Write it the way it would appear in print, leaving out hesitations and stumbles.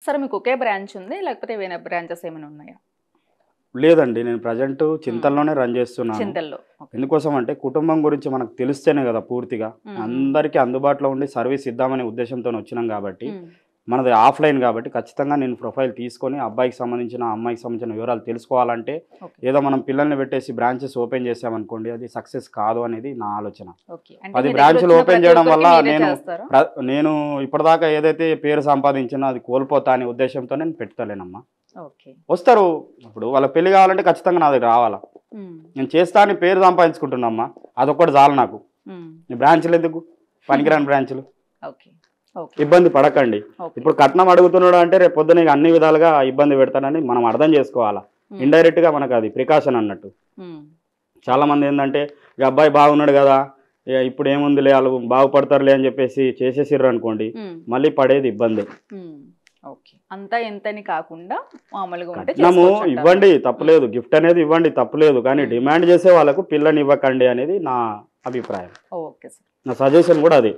సరే మీకు ఒకే బ్రాంచ్ ఉంది లేకపోతే ఏమైనా బ్రాంచెస్ ఏమైనా ఉన్నాయా? లేదండి, నేను ప్రజెంట్ చింతల్లోనే రన్ చేస్తున్నాను. చింతల్లో. ఎందుకోసం అంటే కుటుంబం గురించి మనకు తెలిస్తేనే కదా పూర్తిగా అందరికీ అందుబాటులో ఉండి సర్వీస్ ఇద్దామనే ఉద్దేశంతో వచ్చినాం కాబట్టి, మనది ఆఫ్లైన్ కాబట్టి ఖచ్చితంగా నేను ప్రొఫైల్ తీసుకొని అబ్బాయికి సంబంధించిన అమ్మాయికి సంబంధించిన వివరాలు తెలుసుకోవాలంటే ఏదో మనం పిల్లల్ని పెట్టేసి బ్రాంచెస్ ఓపెన్ చేసామనుకోండి అది సక్సెస్ కాదు అనేది నా ఆలోచన. 10 బ్రాంచ్లు ఓపెన్ చేయడం వల్ల నేను ఇప్పటిదాకా ఏదైతే పేరు సంపాదించినా అది కోల్పోతా అనే ఉద్దేశంతో నేను పెడతలేనమ్మా. వస్తారు ఇప్పుడు వాళ్ళ పెళ్లి కావాలంటే ఖచ్చితంగా నా దగ్గర రావాలా. నేను చేస్తా అని పేరు సంపాదించుకుంటున్నామ్మా, అదొక్కటి చాలు నాకు. బ్రాంచ్లు ఎందుకు, పనికిరాని బ్రాంచ్లు. ఇబ్బంది పడకండి. ఇప్పుడు కట్నం అడుగుతున్నాడు అంటే రేపు పొద్దున అన్ని విధాలుగా ఇబ్బంది పెడతానని మనం అర్థం చేసుకోవాలా. ఇండైరెక్ట్ గా మనకు అది ప్రికాషన్ అన్నట్టు. చాలా మంది ఏంటంటే ఈ అబ్బాయి బాగున్నాడు కదా ఇప్పుడు ఏముందిలే వాళ్ళు బాగుపడతారులే అని చెప్పేసి చేసేసిర్రు అనుకోండి, మళ్ళీ పడేది ఇబ్బంది. అంతా ఎంతని కాకుండా మామూలుగా కట్నము ఇవ్వండి తప్పులేదు, గిఫ్ట్ అనేది ఇవ్వండి తప్పులేదు, కానీ డిమాండ్ చేసే వాళ్ళకు పిల్లని ఇవ్వకండి అనేది నా అభిప్రాయం. నా సజెషన్ కూడా అది.